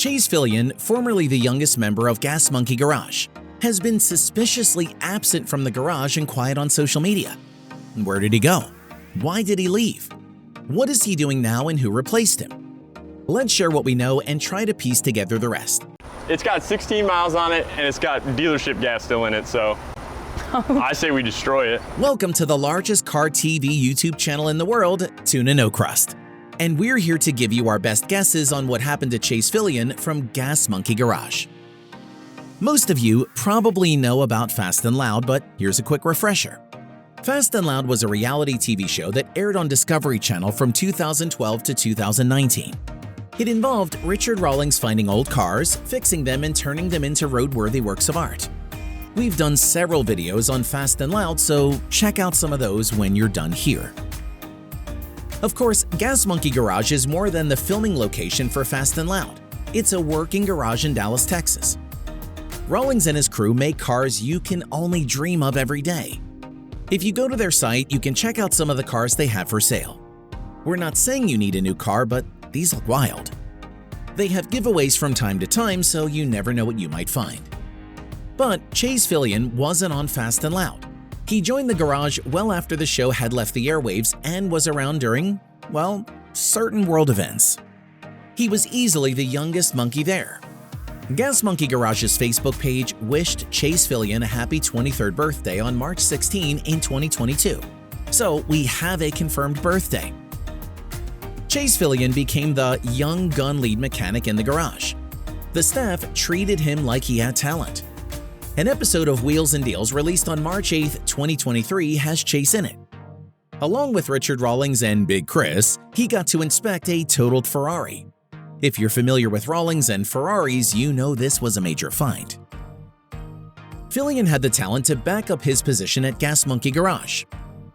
Chase Fillion, formerly the youngest member of Gas Monkey Garage, has been suspiciously absent from the garage and quiet on social media. Where did he go? Why did he leave? What is he doing now and who replaced him? Let's share what we know and try to piece together the rest. It's got 16 miles on it and it's got dealership gas still in it, so I say we destroy it. Welcome to the largest car TV YouTube channel in the world, TUNANOCRUST. And we're here to give you our best guesses on what happened to Chase Fillion from Gas Monkey Garage. Most of you probably know about Fast and Loud, but here's a quick refresher. Fast and Loud was a reality TV show that aired on Discovery Channel from 2012 to 2019. It involved Richard Rawlings finding old cars, fixing them, and turning them into roadworthy works of art. We've done several videos on Fast and Loud, so check out some of those when you're done here. Of course, Gas Monkey Garage is more than the filming location for Fast and Loud. It's a working garage in Dallas, Texas. Rawlings and his crew make cars you can only dream of every day. If you go to their site, you can check out some of the cars they have for sale. We're not saying you need a new car, but these look wild. They have giveaways from time to time, so you never know what you might find. But Chase Fillion wasn't on Fast and Loud. He joined the garage well after the show had left the airwaves and was around during, well, certain world events. He was easily the youngest monkey there. Gas Monkey Garage's Facebook page wished Chase Fillion a happy 23rd birthday on March 16 in 2022. So we have a confirmed birthday. Chase Fillion became the young gun lead mechanic in the garage. The staff treated him like he had talent. An episode of Wheels and Deals released on March 8, 2023 has Chase in it. Along with Richard Rawlings and Big Chris, he got to inspect a totaled Ferrari. If you're familiar with Rawlings and Ferraris, you know this was a major find. Fillion had the talent to back up his position at Gas Monkey Garage.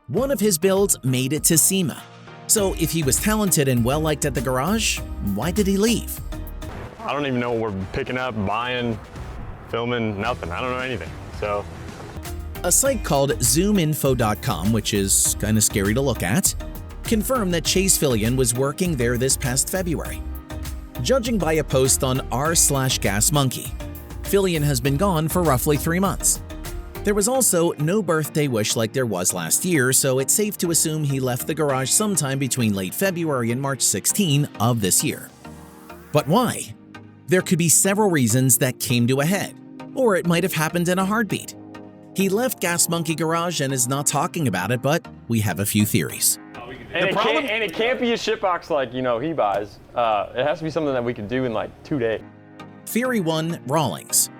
One of his builds made it to SEMA. So if he was talented and well-liked at the garage, why did he leave? I don't even know what we're picking up, buying, filming, nothing. I don't know anything, so. A site called zoominfo.com, which is kind of scary to look at, confirmed that Chase Fillion was working there this past February. Judging by a post on r/gasmonkey, Fillion has been gone for roughly 3 months. There was also no birthday wish like there was last year, so it's safe to assume he left the garage sometime between late February and March 16 of this year. But why? There could be several reasons that came to a head, or it might have happened in a heartbeat. He left Gas Monkey Garage and is not talking about it, but we have a few theories. And it can't be a shitbox like, he buys. It has to be something that we can do in like 2 days. Theory 1, Rawlings.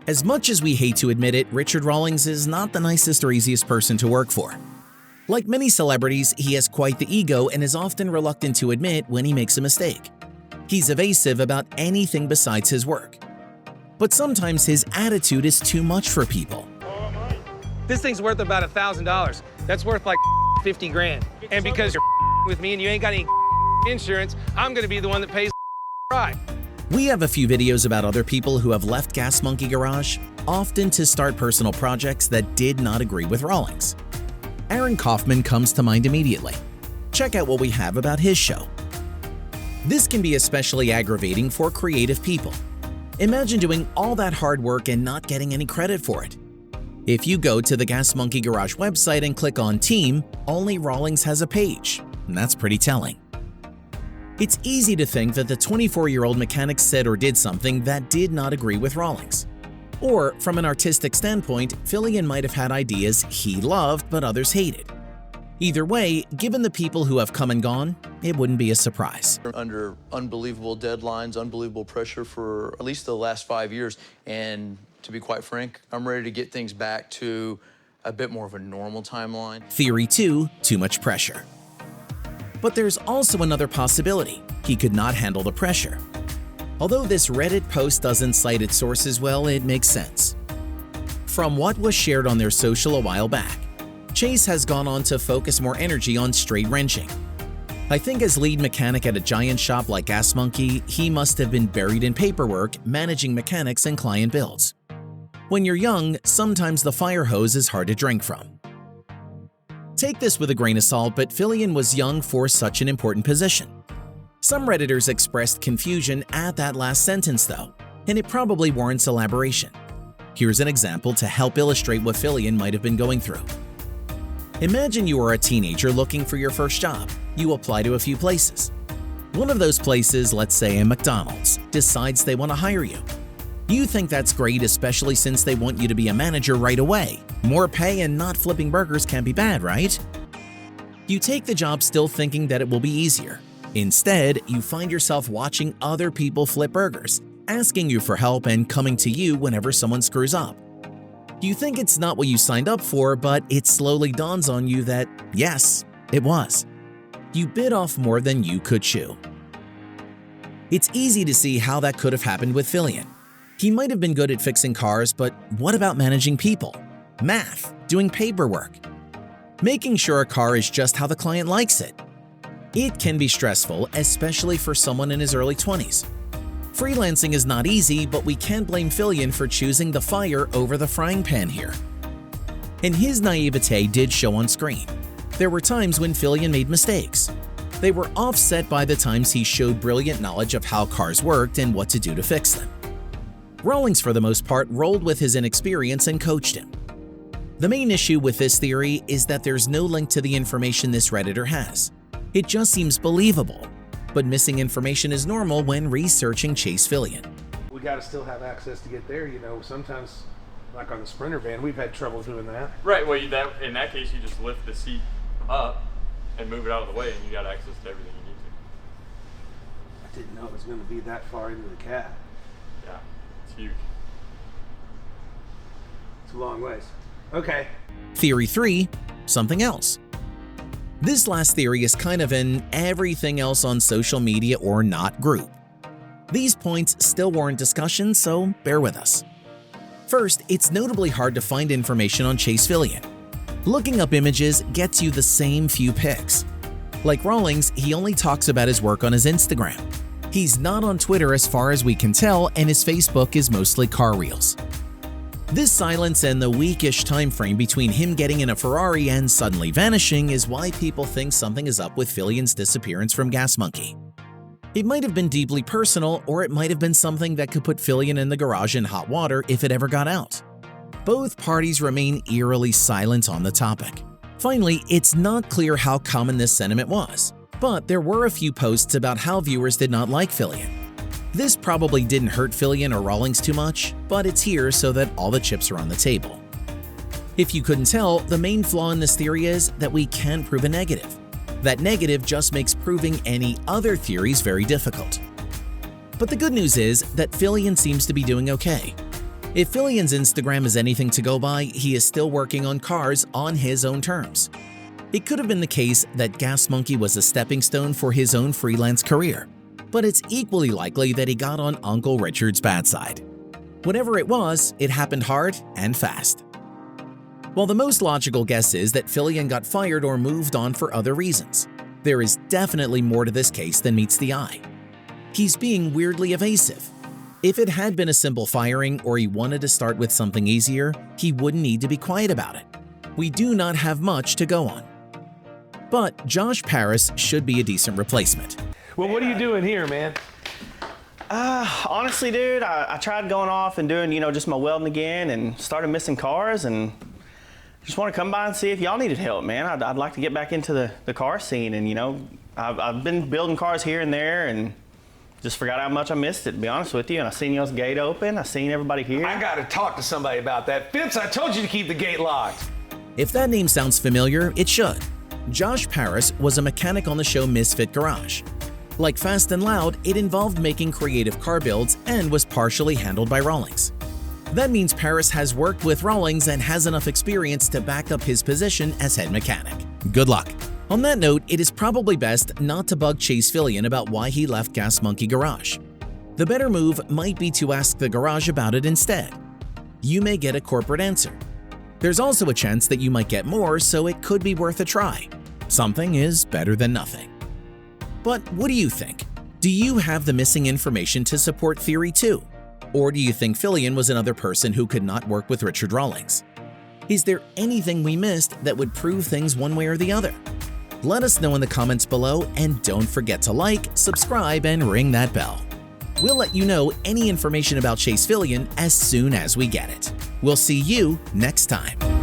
As much as we hate to admit it, Richard Rawlings is not the nicest or easiest person to work for. Like many celebrities, he has quite the ego and is often reluctant to admit when he makes a mistake. He's evasive about anything besides his work. But sometimes his attitude is too much for people. This thing's worth about $1,000. That's worth like 50 grand. And because you're with me and you ain't got any insurance, I'm gonna be the one that pays ride. We have a few videos about other people who have left Gas Monkey Garage, often to start personal projects that did not agree with Rawlings. Aaron Kaufman comes to mind immediately. Check out what we have about his show. This can be especially aggravating for creative people. Imagine doing all that hard work and not getting any credit for it. If you go to the Gas Monkey Garage website and click on Team, only Rawlings has a page, and that's pretty telling. It's easy to think that the 24-year-old mechanic said or did something that did not agree with Rawlings. Or, from an artistic standpoint, Fillion might have had ideas he loved but others hated. Either way, given the people who have come and gone, it wouldn't be a surprise. Under unbelievable deadlines, unbelievable pressure for at least the last 5 years, and to be quite frank, I'm ready to get things back to a bit more of a normal timeline. Theory 2, too much pressure. But there's also another possibility. He could not handle the pressure. Although this Reddit post doesn't cite its sources well, it makes sense. From what was shared on their social a while back, Chase has gone on to focus more energy on straight wrenching. I think as lead mechanic at a giant shop like Gas Monkey, he must have been buried in paperwork, managing mechanics and client builds. When you're young, sometimes the fire hose is hard to drink from. Take this with a grain of salt, but Fillion was young for such an important position. Some Redditors expressed confusion at that last sentence though, and it probably warrants elaboration. Here's an example to help illustrate what Fillion might have been going through. Imagine you are a teenager looking for your first job. You apply to a few places. One of those places, let's say a McDonald's, decides they want to hire you. You think that's great, especially since they want you to be a manager right away. More pay and not flipping burgers can't be bad, right? You take the job still thinking that it will be easier. Instead, you find yourself watching other people flip burgers, asking you for help and coming to you whenever someone screws up. You think it's not what you signed up for, but it slowly dawns on you that, yes, it was. You bit off more than you could chew. It's easy to see how that could have happened with Fillion. He might have been good at fixing cars, but what about managing people? Math, doing paperwork, making sure a car is just how the client likes it. It can be stressful, especially for someone in his early 20s. Freelancing is not easy, but we can't blame Fillion for choosing the fire over the frying pan here. And his naivete did show on screen. There were times when Fillion made mistakes. They were offset by the times he showed brilliant knowledge of how cars worked and what to do to fix them. Rawlings, for the most part, rolled with his inexperience and coached him. The main issue with this theory is that there's no link to the information this Redditor has. It just seems believable, but missing information is normal when researching Chase Fillion. We got to still have access to get there, you know. Sometimes, like on the Sprinter van, we've had trouble doing that. Right, well, in that case, you just lift the seat up and move it out of the way, and you got access to everything you need to. I didn't know it was going to be that far into the cab. Yeah, it's huge. It's a long ways. Okay. Theory 3, something else. This last theory is kind of an everything else on social media or not group. These points still warrant discussion, so bear with us. First, it's notably hard to find information on Chase Fillion. Looking up images gets you the same few pics. Like Rawlings, he only talks about his work on his Instagram. He's not on Twitter as far as we can tell, and his Facebook is mostly car reels. This silence and the weekish time frame between him getting in a Ferrari and suddenly vanishing is why people think something is up with Fillion's disappearance from Gas Monkey. It might have been deeply personal, or it might have been something that could put Fillion in the garage in hot water if it ever got out. Both parties remain eerily silent on the topic. Finally, it's not clear how common this sentiment was, but there were a few posts about how viewers did not like Fillion. This probably didn't hurt Fillion or Rawlings too much, but it's here so that all the chips are on the table. If you couldn't tell, the main flaw in this theory is that we can't prove a negative. That negative just makes proving any other theories very difficult. But the good news is that Fillion seems to be doing okay. If Fillion's Instagram is anything to go by, he is still working on cars on his own terms. It could have been the case that Gas Monkey was a stepping stone for his own freelance career, but it's equally likely that he got on Uncle Richard's bad side. Whatever it was, it happened hard and fast. While the most logical guess is that Fillion got fired or moved on for other reasons, there is definitely more to this case than meets the eye. He's being weirdly evasive. If it had been a simple firing or he wanted to start with something easier, he wouldn't need to be quiet about it. We do not have much to go on. But Josh Paris should be a decent replacement. Well, what are you doing here, man? Honestly, dude, I tried going off and doing, just my welding again and started missing cars, and just want to come by and see if y'all needed help, man. I'd like to get back into the car scene, and I've been building cars here and there and just forgot how much I missed it, to be honest with you. And I seen y'all's gate open, I seen everybody here. I gotta talk to somebody about that. Fitz, I told you to keep the gate locked. If that name sounds familiar, it should. Josh Paris was a mechanic on the show Misfit Garage. Like Fast and Loud, it involved making creative car builds and was partially handled by Rawlings. That means Paris has worked with Rawlings and has enough experience to back up his position as head mechanic. Good luck. On that note, it is probably best not to bug Chase Fillion about why he left Gas Monkey Garage. The better move might be to ask the garage about it instead. You may get a corporate answer. There's also a chance that you might get more, so it could be worth a try. Something is better than nothing. But what do you think? Do you have the missing information to support Theory 2? Or do you think Fillion was another person who could not work with Richard Rawlings? Is there anything we missed that would prove things one way or the other? Let us know in the comments below, and don't forget to like, subscribe, and ring that bell. We'll let you know any information about Chase Fillion as soon as we get it. We'll see you next time.